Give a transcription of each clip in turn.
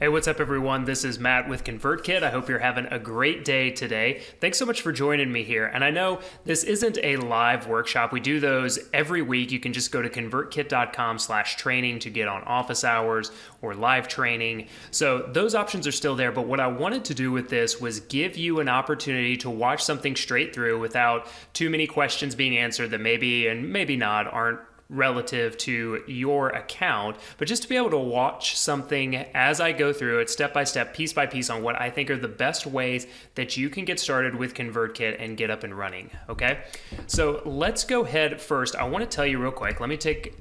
Hey, what's up everyone? This is Matt with ConvertKit. I hope you're having a great day today. Thanks so much for joining me here. And I know this isn't a live workshop. We do those every week. You can just go to convertkit.com/training to get on office hours or live training. So those options are still there. But what I wanted to do with this was give you an opportunity to watch something straight through without too many questions being answered that maybe and maybe not aren't relative to your account, but just to be able to watch something as I go through it step by step, piece by piece on what I think are the best ways that you can get started with ConvertKit and get up and running, okay? So let's go ahead first. I want to tell you real quick, let me take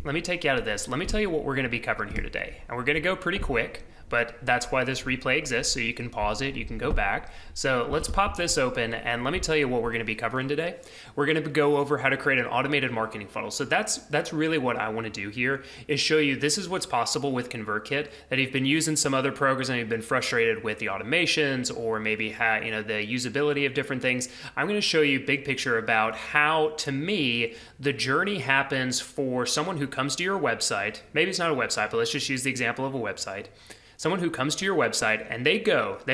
you out of this. Let me tell you what we're going to be covering here today. And we're going to go pretty quick, but that's why this replay exists, so you can pause it, you can go back. So let's pop this open and let me tell you what we're going to be covering today. We're going to go over how to create an automated marketing funnel. So that's really what I want to do here, is show you this is what's possible with ConvertKit, that you've been using some other programs and you've been frustrated with the automations or maybe the usability of different things. I'm going to show you big picture about how, to me, the journey happens for someone who comes to your website. Maybe it's not a website, but let's just use the example of a website. Someone who comes to your website and they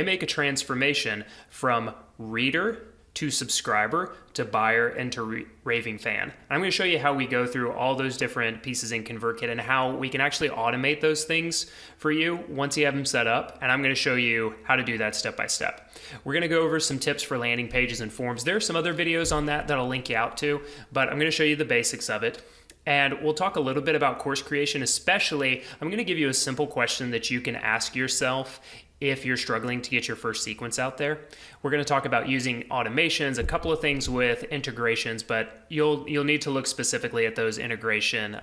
make a transformation from reader to subscriber to buyer and to raving fan. I'm going to show you how we go through all those different pieces in ConvertKit and how we can actually automate those things for you once you have them set up. And I'm going to show you how to do that step by step. We're going to go over some tips for landing pages and forms. There are some other videos on that I'll link you out to, but I'm going to show you the basics of it. And we'll talk a little bit about course creation, especially I'm going to give you a simple question that you can ask yourself if you're struggling to get your first sequence out there. We're going to talk about using automations, a couple of things with integrations, but you'll need to look specifically at those integration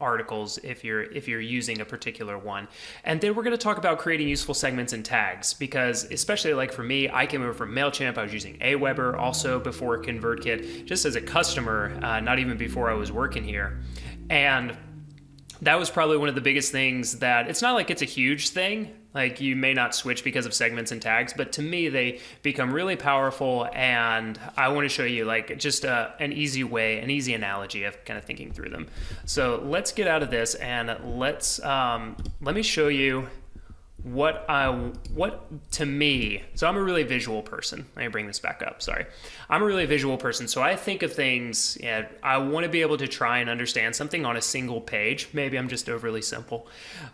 articles if you're using a particular one. And then we're going to talk about creating useful segments and tags, because especially like for me, I came over from MailChimp. I was using aweber also before ConvertKit, just as a customer, not even before I was working here. And that was probably one of the biggest things that, it's not like it's a huge thing, like you may not switch because of segments and tags, but to me they become really powerful, and I want to show you like just an easy way, an easy analogy of kind of thinking through them. So let's get out of this and let me show you what to me, so I'm a really visual person. Let me bring this back up, sorry. I'm a really visual person, so I think of things, I want to be able to try and understand something on a single page. Maybe I'm just overly simple,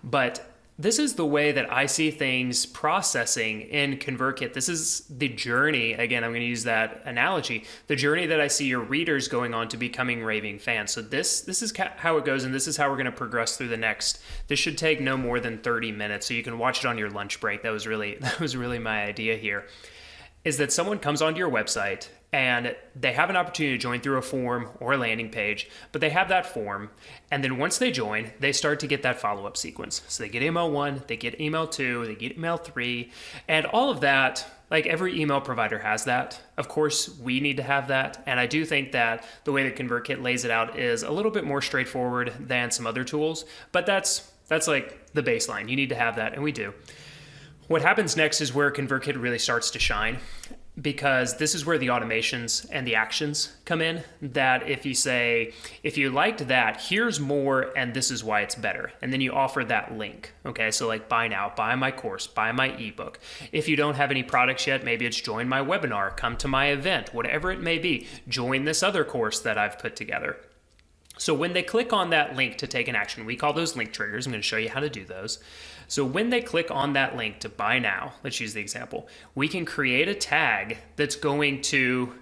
but this is the way that I see things processing in ConvertKit. This is the journey, again, I'm going to use that analogy, the journey that I see your readers going on to becoming raving fans. So this is how it goes, and this is how we're going to progress through the next. This should take no more than 30 minutes, so you can watch it on your lunch break. That was really my idea here, is that someone comes onto your website and they have an opportunity to join through a form or a landing page, but they have that form, and then once they join, they start to get that follow-up sequence. So they get email 1, they get email 2, they get email 3, and all of that, like every email provider has that. Of course, we need to have that, and I do think that the way that ConvertKit lays it out is a little bit more straightforward than some other tools, but that's like the baseline. You need to have that, and we do. What happens next is where ConvertKit really starts to shine, because this is where the automations and the actions come in, that if you say, if you liked that, here's more, and this is why it's better. And then you offer that link. Okay, so like buy now, buy my course, buy my ebook. If you don't have any products yet, maybe it's join my webinar, come to my event, whatever it may be, join this other course that I've put together. So when they click on that link to take an action, we call those link triggers. I'm going to show you how to do those. So when they click on that link to buy now, let's use the example, we can create a tag that's going to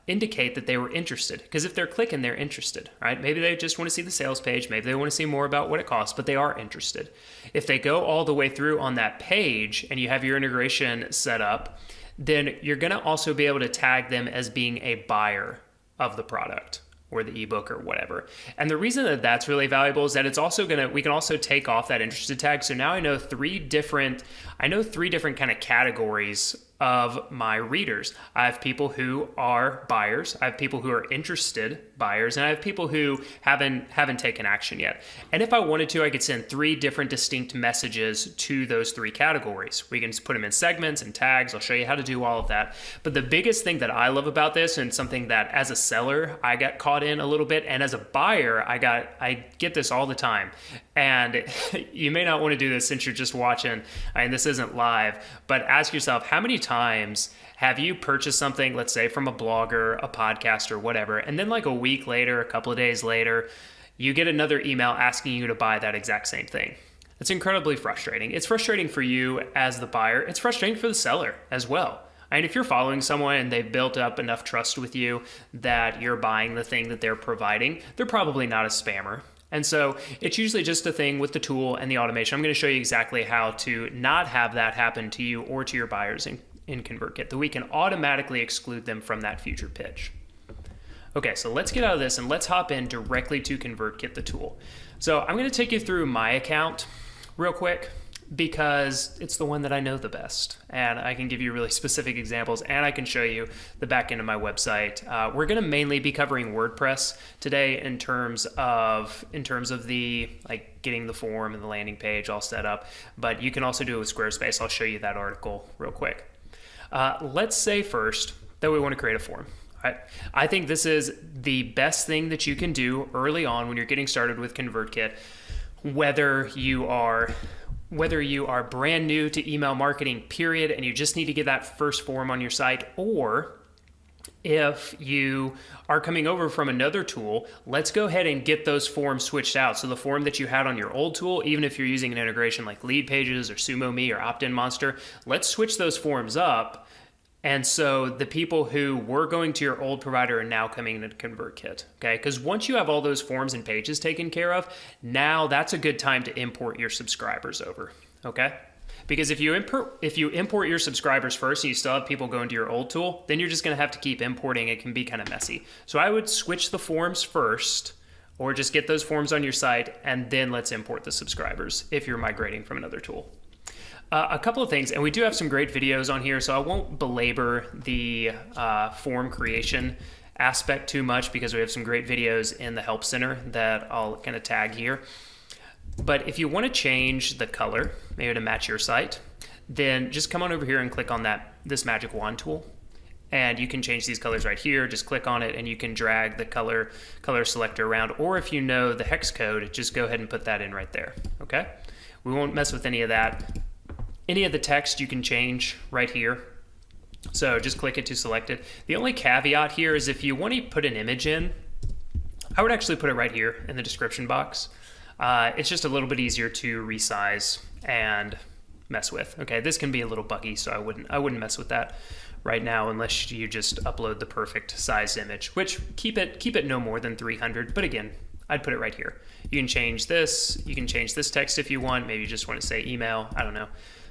indicate that they were interested. Because if they're clicking, they're interested, right? Maybe they just want to see the sales page. Maybe they want to see more about what it costs, but they are interested. If they go all the way through on that page and you have your integration set up, then you're going to also be able to tag them as being a buyer of the product or the ebook or whatever. And the reason that that's really valuable is that it's also we can also take off that interested tag. So now I know three different kind of categories of my readers. I have people who are buyers, I have people who are interested buyers, and I have people who haven't taken action yet. And if I wanted to, I could send 3 different distinct messages to those 3 categories. We can just put them in segments and tags. I'll show you how to do all of that. But the biggest thing that I love about this, and something that as a seller I got caught in a little bit, and as a buyer I get this all the time. And you may not want to do this since you're just watching, and this isn't live, but ask yourself, how many times have you purchased something, let's say from a blogger, a podcast, or whatever, and then like a week later, a couple of days later, you get another email asking you to buy that exact same thing? It's incredibly frustrating. It's frustrating for you as the buyer. It's frustrating for the seller as well. And if you're following someone and they've built up enough trust with you that you're buying the thing that they're providing, they're probably not a spammer. And so it's usually just a thing with the tool and the automation. I'm going to show you exactly how to not have that happen to you or to your buyers in ConvertKit, that we can automatically exclude them from that future pitch. Okay, so let's get out of this and let's hop in directly to ConvertKit, the tool. So I'm going to take you through my account real quick, because it's the one that I know the best, and I can give you really specific examples, and I can show you the back end of my website. We're going to mainly be covering WordPress today in terms of the like getting the form and the landing page all set up, but you can also do it with Squarespace. I'll show you that article real quick. Let's say first that we want to create a form. Right? I think this is the best thing that you can do early on when you're getting started with ConvertKit, whether you are brand new to email marketing, period, and you just need to get that first form on your site, or if you are coming over from another tool, let's go ahead and get those forms switched out. So the form that you had on your old tool, even if you're using an integration like Lead Pages or SumoMe or Opt-in Monster, let's switch those forms up. And so the people who were going to your old provider are now coming into ConvertKit, okay? Because once you have all those forms and pages taken care of, now that's a good time to import your subscribers over, okay? Because if you import your subscribers first and you still have people going to your old tool, then you're just gonna have to keep importing. It can be kind of messy. So I would switch the forms first, or just get those forms on your site, and then let's import the subscribers if you're migrating from another tool. A couple of things, and we do have some great videos on here, so I won't belabor the form creation aspect too much, because we have some great videos in the Help Center that I'll kind of tag here. But if you want to change the color, maybe to match your site, then just come on over here and click on this magic wand tool, and you can change these colors right here. Just click on it and you can drag the color selector around, or if you know the hex code, just go ahead and put that in right there, okay? We won't mess with any of that. Any of the text you can change right here. So just click it to select it. The only caveat here is if you want to put an image in, I would actually put it right here in the description box. It's just a little bit easier to resize and mess with. Okay, this can be a little buggy, so I wouldn't mess with that right now unless you just upload the perfect size image, which keep it no more than 300, but again, I'd put it right here. You can change this text if you want. Maybe you just want to say email, I don't know.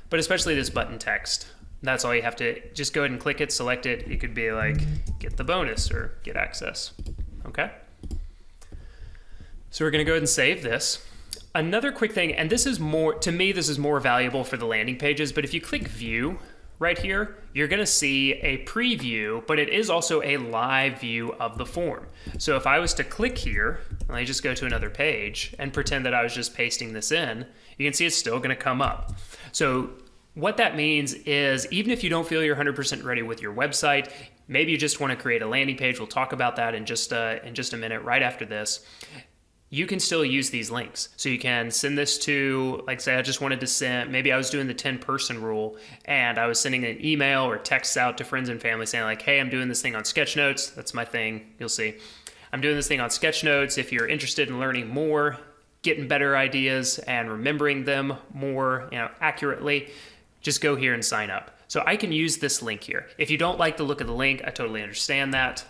But especially this button text, that's all you have to just go ahead and click it, select it. It could be like get the bonus or get access, okay? So we're gonna go ahead and save this. Another quick thing, and this is more, to me, this is more valuable for the landing pages, but if you click view right here, you're gonna see a preview, but it is also a live view of the form. So if I was to click here, and I just go to another page and pretend that I was just pasting this in, you can see it's still gonna come up. So what that means is even if you don't feel you're 100% ready with your website, maybe you just want to create a landing page. We'll talk about that in just a minute right after this. You can still use these links. So you can send this to, like say I just wanted to send, maybe I was doing the 10-person rule and I was sending an email or texts out to friends and family saying like, hey, I'm doing this thing on Sketchnotes. That's my thing, you'll see. I'm doing this thing on Sketchnotes. If you're interested in learning more, getting better ideas and remembering them more accurately, just go here and sign up. So I can use this link here. If you don't like the look of the link, I totally understand that.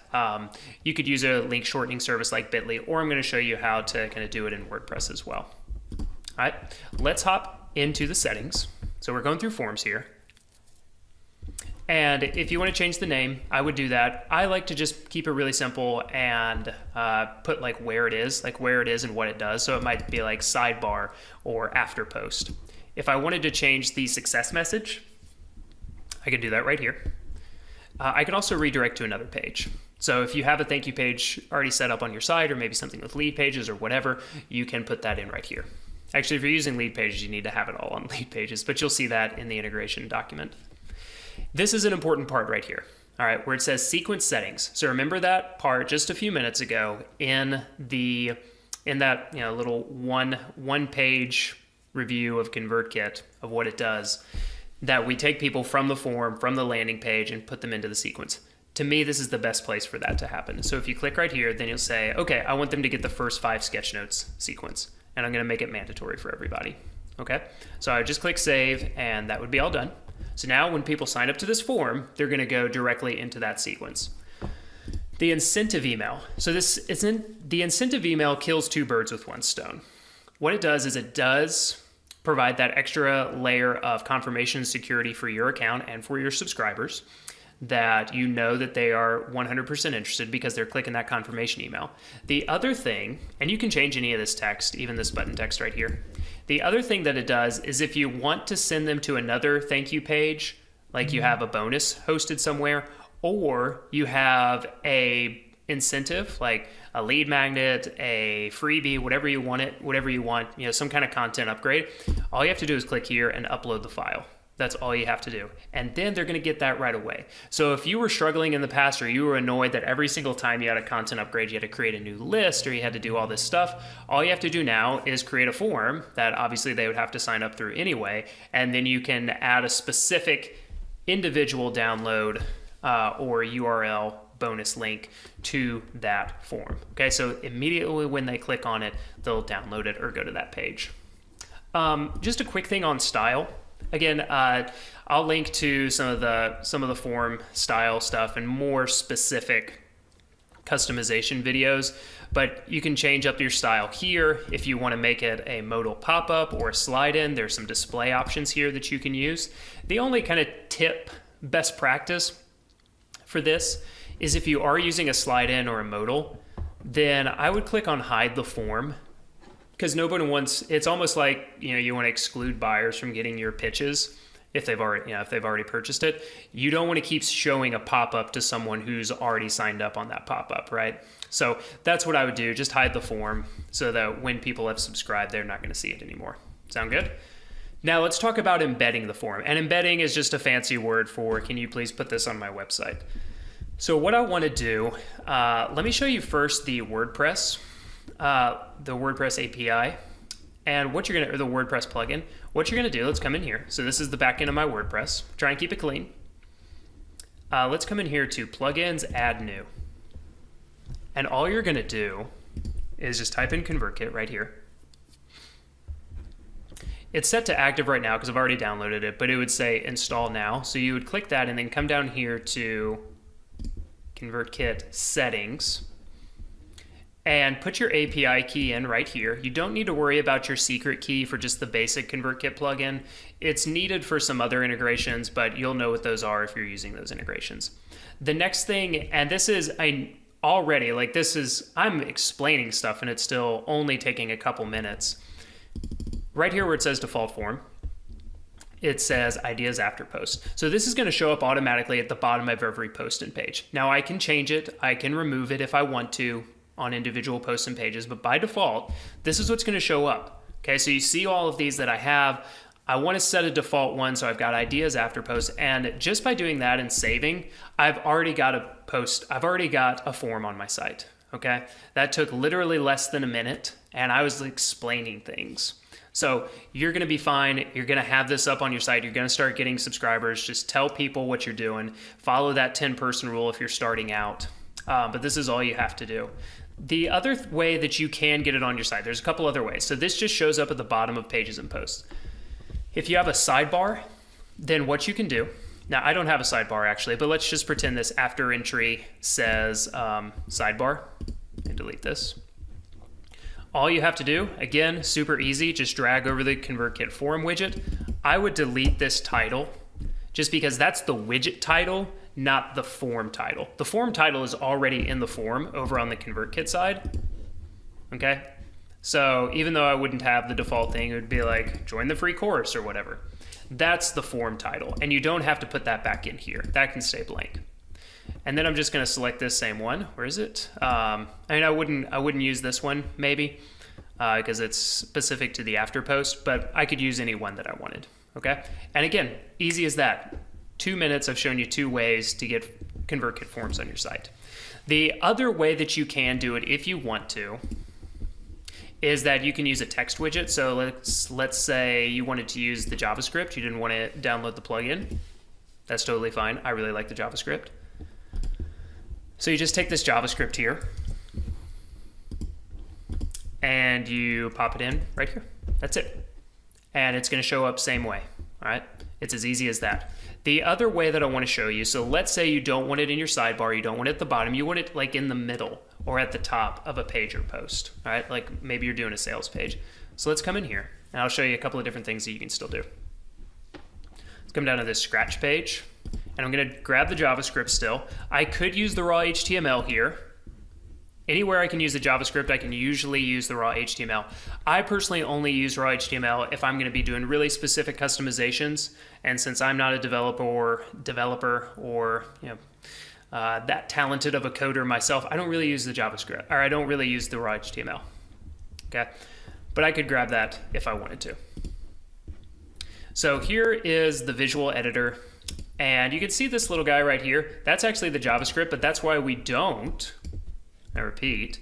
You could use a link shortening service like Bitly, or I'm going to show you how to kind of do it in WordPress as well. All right, let's hop into the settings. So we're going through forms here. And if you want to change the name, I would do that. I like to just keep it really simple and put like where it is and what it does. So it might be like sidebar or after post. If I wanted to change the success message, I can do that right here. I can also redirect to another page. So if you have a thank you page already set up on your site, or maybe something with lead pages or whatever, you can put that in right here. Actually, if you're using lead pages, you need to have it all on lead pages, but you'll see that in the integration document. This is an important part right here, all right, where it says sequence settings. So remember that part just a few minutes ago in that little one page review of ConvertKit of what it does, that we take people from the form, from the landing page, and put them into the sequence. To me, this is the best place for that to happen. So if you click right here, then you'll say, okay, I want them to get the first 5 sketch notes sequence, and I'm gonna make it mandatory for everybody, okay? So I just click save, and that would be all done. So now when people sign up to this form, they're gonna go directly into that sequence. The incentive email. So the incentive email kills 2 birds with 1 stone. What it does is it does provide that extra layer of confirmation security for your account and for your subscribers, that you know that they are 100% interested because they're clicking that confirmation email. The other thing, and you can change any of this text, even this button text right here. The other thing that it does is if you want to send them to another thank you page, like you have a bonus hosted somewhere, or you have a incentive like a lead magnet, a freebie, whatever you want, some kind of content upgrade, all you have to do is click here and upload the file. That's all you have to do. And then they're going to get that right away. So if you were struggling in the past, or you were annoyed that every single time you had a content upgrade, you had to create a new list, or you had to do all this stuff, all you have to do now is create a form that obviously they would have to sign up through anyway. And then you can add a specific individual download or URL bonus link to that form. Okay, so immediately when they click on it, they'll download it or go to that page. Just a quick thing on style. Again, I'll link to some of the form style stuff and more specific customization videos, but you can change up your style here. If you want to make it a modal pop-up or a slide-in, there's some display options here that you can use. The only kind of tip, best practice for this is if you are using a slide-in or a modal, then I would click on hide the form, because nobody wants, it's almost like, you want to exclude buyers from getting your pitches if they've already purchased it. You don't want to keep showing a pop-up to someone who's already signed up on that pop-up, right? So that's what I would do, just hide the form so that when people have subscribed, they're not going to see it anymore. Sound good? Now let's talk about embedding the form. And embedding is just a fancy word for, can you please put this on my website? So what I want to do, let me show you first the WordPress API, and what you're gonna, or the WordPress plugin. What you're gonna do, let's come in here. So this is the back end of my WordPress. Try and keep it clean. Let's come in here to plugins, add new. And all you're gonna do is just type in ConvertKit right here. It's set to active right now because I've already downloaded it, but it would say install now. So you would click that and then come down here to ConvertKit settings and put your API key in right here. You don't need to worry about your secret key for just the basic ConvertKit plugin. It's needed for some other integrations, but you'll know what those are if you're using those integrations. The next thing, and this is, I'm explaining stuff and it's still only taking a couple minutes. Right here where it says default form, it says ideas after post. So this is going to show up automatically at the bottom of every post and page. Now I can change it, I can remove it if I want to on individual posts and pages, but by default, this is what's going to show up. Okay, so you see all of these that I have. I want to set a default one, so I've got ideas after post, and just by doing that and saving, I've already got a form on my site. Okay, that took literally less than a minute, and I was explaining things. So you're going to be fine. You're going to have this up on your site. You're going to start getting subscribers. Just tell people what you're doing. Follow that 10-person rule if you're starting out. But this is all you have to do. The other way that you can get it on your site, there's a couple other ways. So this just shows up at the bottom of pages and posts. If you have a sidebar, then what you can do, now I don't have a sidebar actually, but let's just pretend this after entry says sidebar, and delete this. All you have to do, again, super easy, just drag over the ConvertKit forum widget. I would delete this title just because that's the widget title, not the form title. The form title is already in the form over on the ConvertKit side, okay? So even though I wouldn't have the default thing, it would be like, join the free course or whatever. That's the form title, and you don't have to put that back in here. That can stay blank. And then I'm just going to select this same one. Where is it? I mean, I wouldn't use this one maybe because it's specific to the after post, but I could use any one that I wanted. Okay. And again, easy as that. 2 minutes. I've shown you 2 ways to get ConvertKit forms on your site. The other way that you can do it, if you want to, is that you can use a text widget. So let's say you wanted to use the JavaScript. You didn't want to download the plugin. That's totally fine. I really like the JavaScript. So you just take this JavaScript here and you pop it in right here. That's it. And it's going to show up same way. All right. It's as easy as that. The other way that I want to show you, so let's say you don't want it in your sidebar, you don't want it at the bottom, you want it like in the middle or at the top of a page or post. All right. Like maybe you're doing a sales page. So let's come in here and I'll show you a couple of different things that you can still do. Let's come down to this scratch page. And I'm going to grab the JavaScript still. I could use the raw HTML here. Anywhere I can use the JavaScript, I can usually use the raw HTML. I personally only use raw HTML if I'm going to be doing really specific customizations. And since I'm not a developer or that talented of a coder myself, I don't really use the JavaScript, or I don't really use the raw HTML. Okay, but I could grab that if I wanted to. So here is the visual editor. And you can see this little guy right here. That's actually the JavaScript, but that's why we don't, I repeat,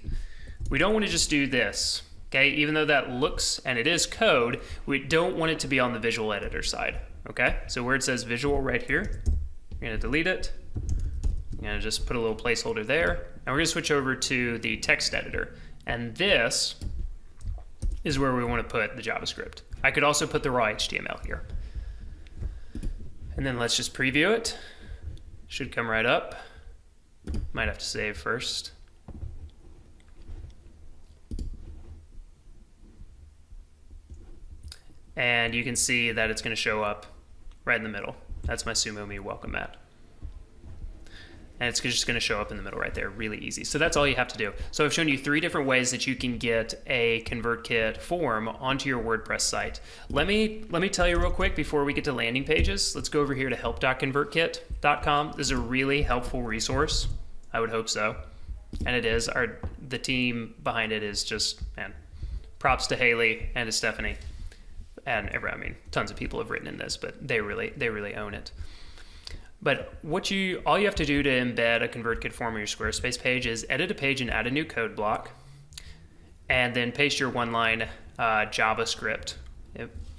we don't want to just do this, okay? Even though that looks, and it is code, we don't want it to be on the visual editor side, okay? So where it says visual right here, we're going to delete it. I'm going to just put a little placeholder there. And we're going to switch over to the text editor. And this is where we want to put the JavaScript. I could also put the raw HTML here. And then let's just preview it. Should come right up. Might have to save first. And you can see that it's going to show up right in the middle. That's my Sumo Me welcome mat. And it's just going to show up in the middle right there, really easy. So that's all you have to do. So I've shown you 3 different ways that you can get a ConvertKit form onto your WordPress site. Let me tell you real quick before we get to landing pages. Let's go over here to help.convertkit.com. This is a really helpful resource. I would hope so. And it is. The team behind it is just, man, props to Haley and to Stephanie. And I mean, tons of people have written in this, but they really own it. But all you have to do to embed a ConvertKit form on your Squarespace page is edit a page and add a new code block, and then paste your one-line JavaScript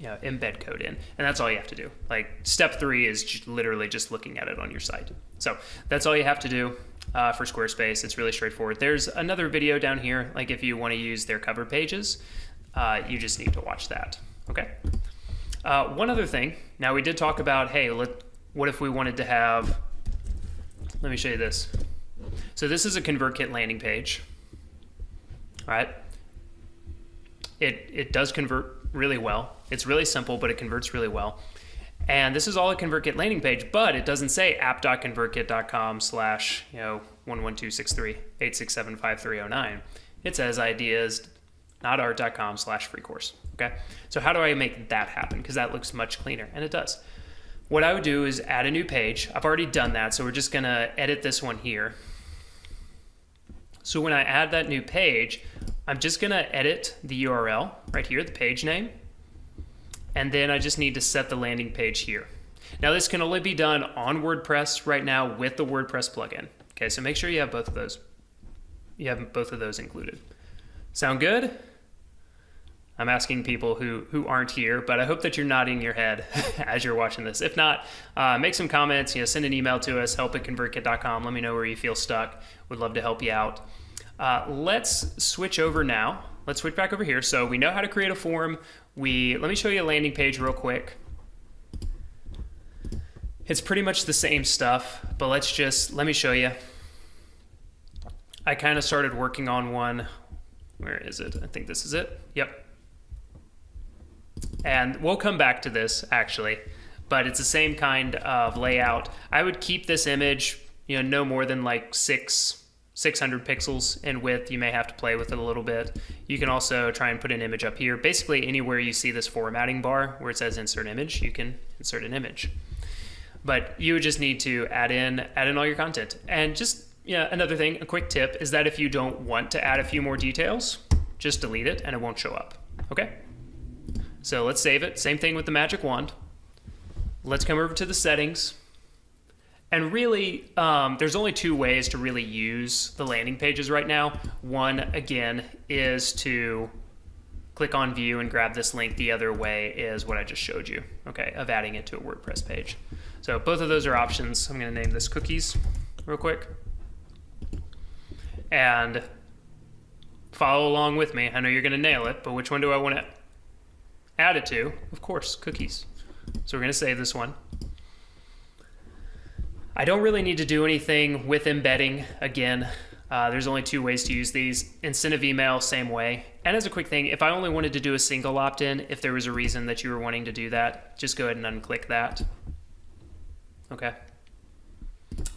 embed code in, and that's all you have to do. Like step 3 is literally just looking at it on your site. So that's all you have to do for Squarespace. It's really straightforward. There's another video down here, like if you want to use their cover pages, you just need to watch that. Okay. One other thing. Now we did talk about, hey, what if we wanted to have, let me show you this. So this is a ConvertKit landing page, all right? It does convert really well. It's really simple, but it converts really well. And this is all a ConvertKit landing page, but it doesn't say app.convertkit.com/1126386753009. It says ideas.art.com/free course, okay? So how do I make that happen? Because that looks much cleaner, and it does. What I would do is add a new page. I've already done that, so we're just going to edit this one here. So when I add that new page, I'm just going to edit the URL right here, the page name, and then I just need to set the landing page here. Now this can only be done on WordPress right now with the WordPress plugin. Okay, so make sure you have both of those. You have both of those included. Sound good? I'm asking people who aren't here, but I hope that you're nodding your head as you're watching this. If not, make some comments, send an email to us, help@convertkit.com. Let me know where you feel stuck. Would love to help you out. Let's switch over now. Let's switch back over here. So we know how to create a form. Let me show you a landing page real quick. It's pretty much the same stuff, but let me show you. I kind of started working on one. Where is it? I think this is it. Yep. And we'll come back to this actually, but it's the same kind of layout. I would keep this image, no more than like 6 600 pixels in width. You may have to play with it a little bit. You can also try and put an image up here. Basically, anywhere you see this formatting bar where it says insert image, you can insert an image. But you would just need to add in all your content. And just, yeah, another thing, a quick tip is that if you don't want to add a few more details, just delete it and it won't show up. Okay? So let's save it. Same thing with the magic wand. Let's come over to the settings. And really, there's only two ways to really use the landing pages right now. One, again, is to click on view and grab this link. The other way is what I just showed you, okay, of adding it to a WordPress page. So both of those are options. I'm going to name this cookies real quick. And follow along with me. I know you're going to nail it, but which one do I want to add it to? Of course, cookies. So we're going to save this one. I don't really need to do anything with embedding. Again, there's only two ways to use these. Incentive email, same way. And as a quick thing, if I only wanted to do a single opt-in, if there was a reason that you were wanting to do that, just go ahead and unclick that. Okay.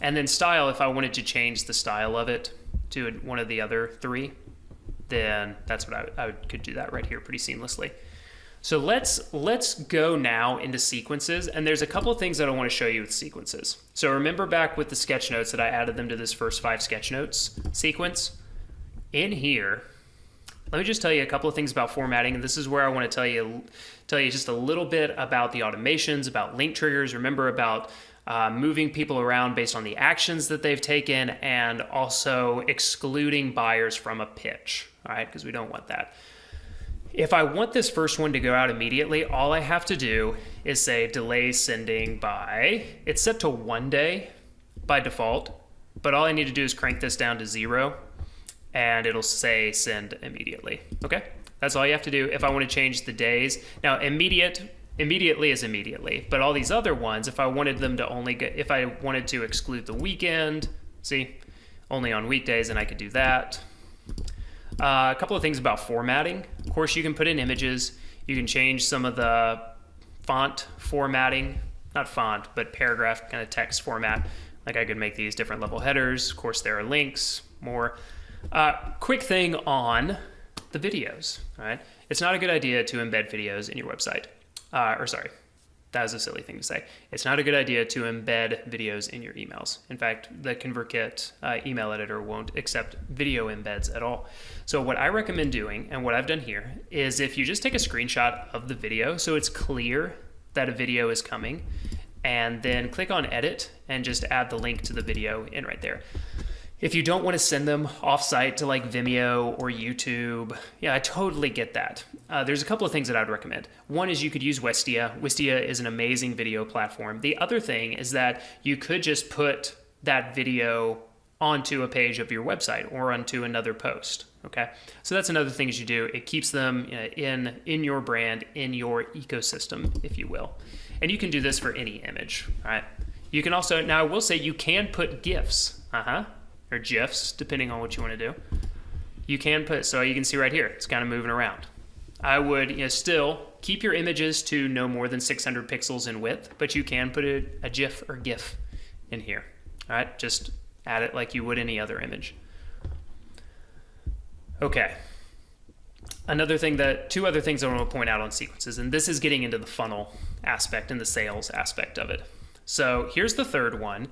And then style, if I wanted to change the style of it to one of the other three, then that's what I could do that right here pretty seamlessly. So let's go now into sequences, and there's a couple of things that I want to show you with sequences. So remember back with the sketch notes that I added them to this first 5 sketch notes sequence. In here, let me just tell you a couple of things about formatting, and this is where I want to tell you just a little bit about the automations, about link triggers. Remember about moving people around based on the actions that they've taken, and also excluding buyers from a pitch, all right, because we don't want that. If I want this first one to go out immediately, all I have to do is say delay sending by, it's set to 1 day by default, but all I need to do is crank this down to 0 and it'll say send immediately. Okay, that's all you have to do. If I want to change the days, now immediately is immediately, but all these other ones, if I wanted them to only get, if I wanted to exclude the weekend, see, only on weekdays, and I could do that. A couple of things about formatting. Of course, you can put in images. You can change some of the font formatting, not font, but paragraph kind of text format. Like I could make these different level headers. Of course, there are links, more. Quick thing on the videos, all right? It's not a good idea to embed videos in your website. That was a silly thing to say. It's not a good idea to embed videos in your emails. In fact, the ConvertKit email editor won't accept video embeds at all. So what I recommend doing, and what I've done here, is if you just take a screenshot of the video so it's clear that a video is coming, and then click on edit and just add the link to the video in right there. If you don't want to send them off-site to like Vimeo or YouTube, yeah, I totally get that. There's a couple of things that I'd recommend. One is you could use Wistia. Wistia is an amazing video platform. The other thing is that you could just put that video onto a page of your website or onto another post, okay? So that's another thing you do. It keeps them in your brand, in your ecosystem, if you will. And you can do this for any image, all right? You can also, now I will say you can put GIFs, or GIFs, depending on what you want to do. You can put, so you can see right here, it's kind of moving around. I would still keep your images to no more than 600 pixels in width, but you can put a GIF or GIF in here. All right, just add it like you would any other image. Okay. Two other things I want to point out on sequences, and this is getting into the funnel aspect and the sales aspect of it. So here's the third one.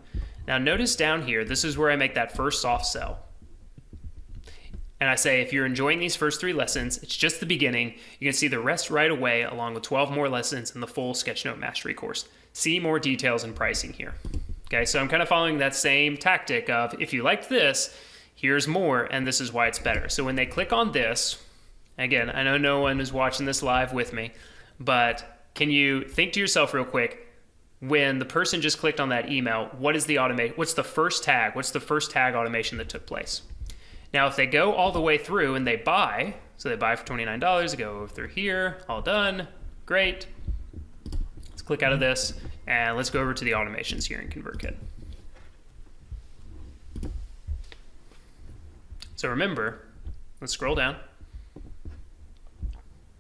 Now notice down here, this is where I make that first soft sell. And I say, if you're enjoying these first 3 lessons, it's just the beginning. You can see the rest right away, along with 12 more lessons in the full Sketchnote Mastery course. See more details and pricing here. Okay, so I'm kind of following that same tactic of, if you liked this, here's more, and this is why it's better. So when they click on this, again, I know no one is watching this live with me, but can you think to yourself real quick, when the person just clicked on that email, what's the first tag? What's the first tag automation that took place? Now, if they go all the way through and they buy, so they buy for $29, they go over through here, all done, great. Let's click out of this, and let's go over to the automations here in ConvertKit. So remember, let's scroll down.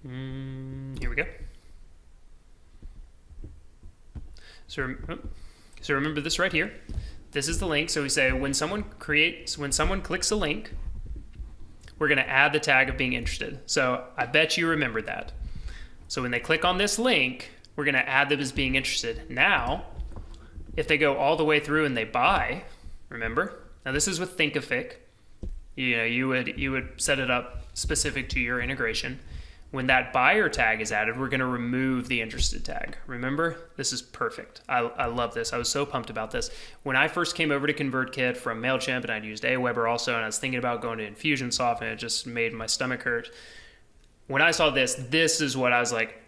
Here we go. So remember this right here. this is the link. So we say when someone clicks a link, we're going to add the tag of being interested. So I bet you remember that. So when they click on this link, we're going to add them as being interested. Now, if they go all the way through and they buy, remember? Now this is with Thinkific. You would set it up specific to your integration. When that buyer tag is added, we're going to remove the interested tag. Remember? This is perfect. I love this. I was so pumped about this. When I first came over to ConvertKit from MailChimp, and I'd used aweber also, and I was thinking about going to Infusionsoft, and it just made my stomach hurt. When I saw this is what I was like,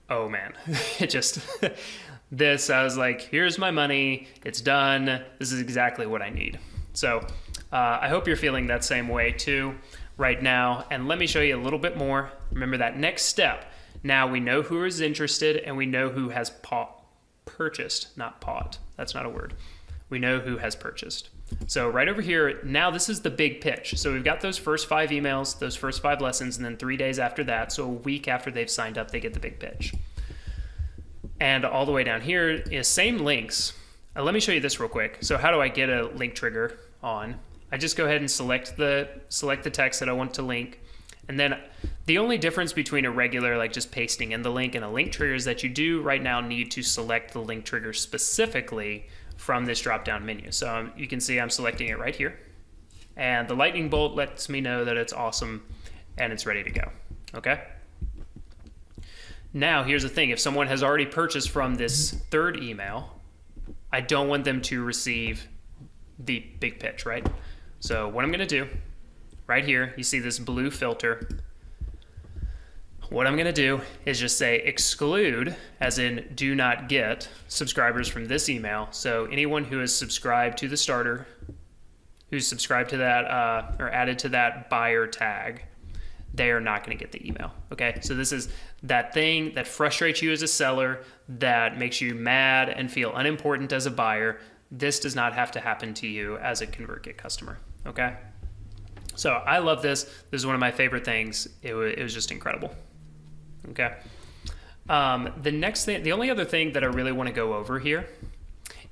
oh man. It just, I was like, here's my money. It's done. This is exactly what I need. So I hope you're feeling that same way too right now. And let me show you a little bit more. Remember that next step. Now we know who is interested and we know who has purchased, not bought. That's not a word. We know who has purchased. So right over here, now this is the big pitch. So we've got those first 5 emails, those first 5 lessons, and then 3 days after that, so a week after they've signed up, they get the big pitch. And all the way down here is same links. Let me show you this real quick. So how do I get a link trigger on? I just go ahead and select the text that I want to link. And then the only difference between a regular, like just pasting in the link, and a link trigger is that you do right now need to select the link trigger specifically from this drop-down menu. So you can see I'm selecting it right here. And the lightning bolt lets me know that it's awesome and it's ready to go. Okay? Now, here's the thing. If someone has already purchased from this third email, I don't want them to receive the big pitch, right? So what I'm going to do, right here, you see this blue filter. What I'm going to do is just say exclude, as in do not get subscribers from this email. So anyone who is subscribed to the starter, who's subscribed to that or added to that buyer tag, they are not going to get the email. Okay, so this is that thing that frustrates you as a seller, that makes you mad and feel unimportant as a buyer. This does not have to happen to you as a ConvertKit customer. Okay, so I love this. This is one of my favorite things. It was just incredible. Okay, the next thing, the only other thing that I really want to go over here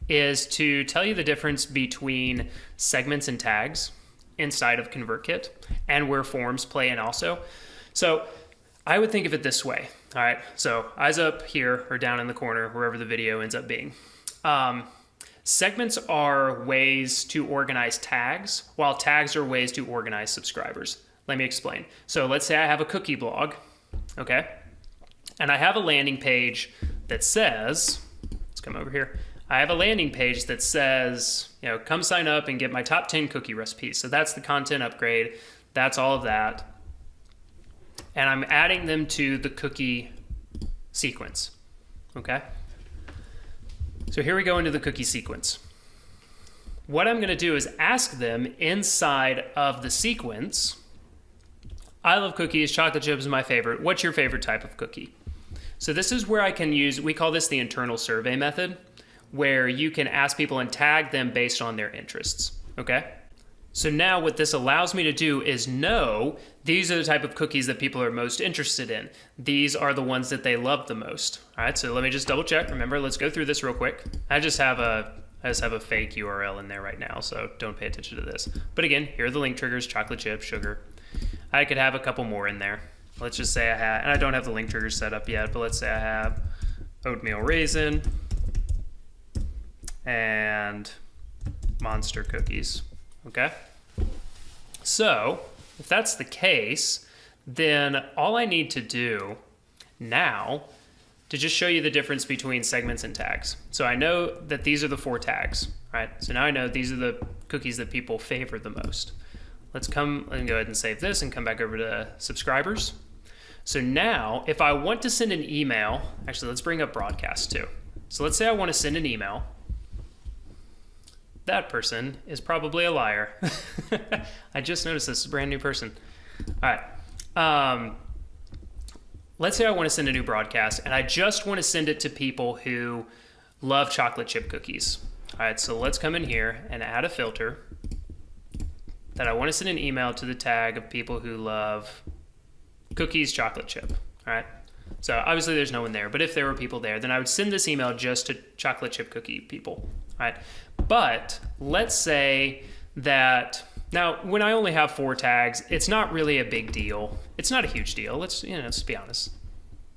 is to tell you the difference between segments and tags inside of ConvertKit and where forms play in also. So I would think of it this way. All right, so eyes up here or down in the corner, wherever the video ends up being. Segments are ways to organize tags, while tags are ways to organize subscribers. Let me explain. So let's say I have a cookie blog, okay? And I have a landing page that says, let's come over here. I have a landing page that says, come sign up and get my top 10 cookie recipes. So that's the content upgrade. That's all of that. And I'm adding them to the cookie sequence, okay? So here we go into the cookie sequence. What I'm going to do is ask them inside of the sequence, I love cookies, chocolate chip is my favorite. What's your favorite type of cookie? So this is where I can use, we call this the internal survey method, where you can ask people and tag them based on their interests, okay? So now what this allows me to do is know these are the type of cookies that people are most interested in. These are the ones that they love the most. All right, so let me just double check. Remember, let's go through this real quick. I just have a fake URL in there right now, so don't pay attention to this. But again, here are the link triggers: chocolate chip, sugar. I could have a couple more in there. Let's just say I have, and I don't have the link triggers set up yet, but let's say I have oatmeal raisin and monster cookies. Okay, so if that's the case, then all I need to do now to just show you the difference between segments and tags. So I know that these are the 4 tags, right? So now I know these are the cookies that people favor the most. Let's come and go ahead and save this and come back over to subscribers. So now if I want to send an email, actually let's bring up broadcast too. So let's say I want to send an email. That person is probably a liar. I just noticed this is a brand new person. All right. Let's say I want to send a new broadcast and I just want to send it to people who love chocolate chip cookies. All right, so let's come in here and add a filter that I want to send an email to the tag of people who love cookies, chocolate chip. All right. So obviously there's no one there, but if there were people there, then I would send this email just to chocolate chip cookie people. All right. But let's say that, now when I only have 4 tags, it's not really a big deal. It's not a huge deal. Let's be honest.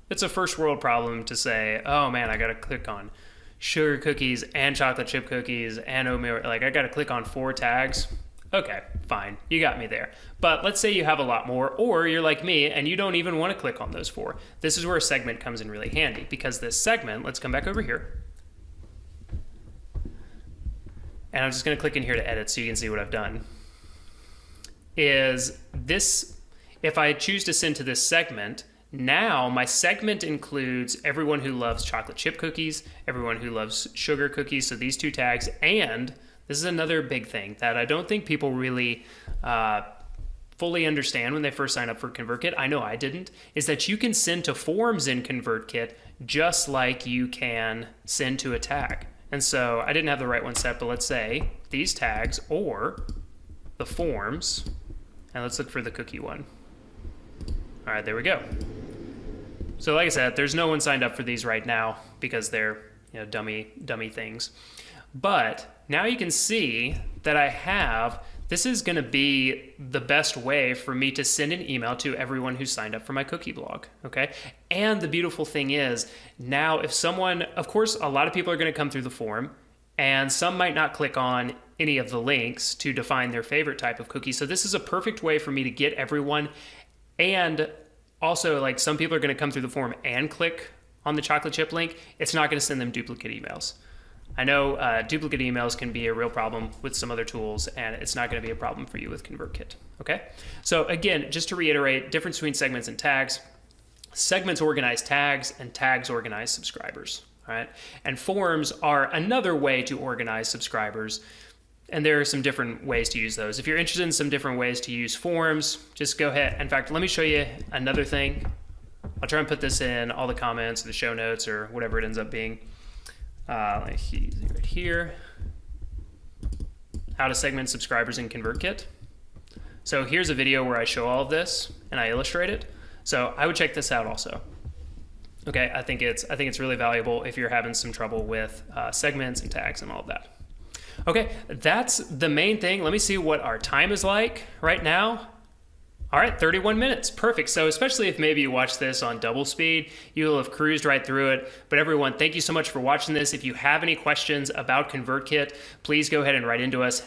It's a first world problem to say, oh man, I gotta click on sugar cookies and chocolate chip cookies and oatmeal. Like, I gotta click on 4 tags. Okay, fine, you got me there. But let's say you have a lot more, or you're like me and you don't even want to click on those 4. This is where a segment comes in really handy, because this segment, let's come back over here. And I'm just gonna click in here to edit so you can see what I've done. Is this, if I choose to send to this segment, now my segment includes everyone who loves chocolate chip cookies, everyone who loves sugar cookies, so these 2 tags, and this is another big thing that I don't think people really fully understand when they first sign up for ConvertKit. I know I didn't, is that you can send to forms in ConvertKit just like you can send to a tag. And so I didn't have the right one set, but let's say these tags or the forms, and let's look for the cookie one. All right, there we go. So like I said, there's no one signed up for these right now because they're dummy things. But now you can see that I have, this is gonna be the best way for me to send an email to everyone who signed up for my cookie blog, okay? And the beautiful thing is, now if someone, of course, a lot of people are gonna come through the form, and some might not click on any of the links to define their favorite type of cookie. So this is a perfect way for me to get everyone. And also, like, some people are going to come through the form and click on the chocolate chip link. It's not going to send them duplicate emails. I know duplicate emails can be a real problem with some other tools, and it's not going to be a problem for you with ConvertKit, okay? So again, just to reiterate, difference between segments and tags. Segments organize tags, and tags organize subscribers, all right? And forms are another way to organize subscribers. And there are some different ways to use those. If you're interested in some different ways to use forms, just go ahead. In fact, let me show you another thing. I'll try and put this in all the comments or the show notes or whatever it ends up being. Right here. How to segment subscribers in ConvertKit. So here's a video where I show all of this and I illustrate it. So I would check this out also. Okay, I think it's really valuable if you're having some trouble with segments and tags and all of that. Okay, that's the main thing. Let me see what our time is like right now. All right, 31 minutes, perfect. So especially if maybe you watch this on double speed, you'll have cruised right through it. But everyone, thank you so much for watching this. If you have any questions about ConvertKit, please go ahead and write into us,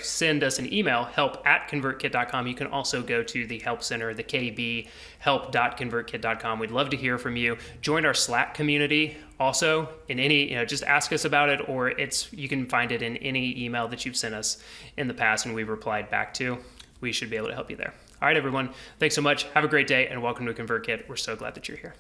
send us an email, help@convertkit.com. You can also go to the help center, the KB, help.convertkit.com. We'd love to hear from you. Join our Slack community. Also, in any, just ask us about it, or you can find it in any email that you've sent us in the past and we've replied back to. We should be able to help you there. All right, everyone. Thanks so much. Have a great day and welcome to ConvertKit. We're so glad that you're here.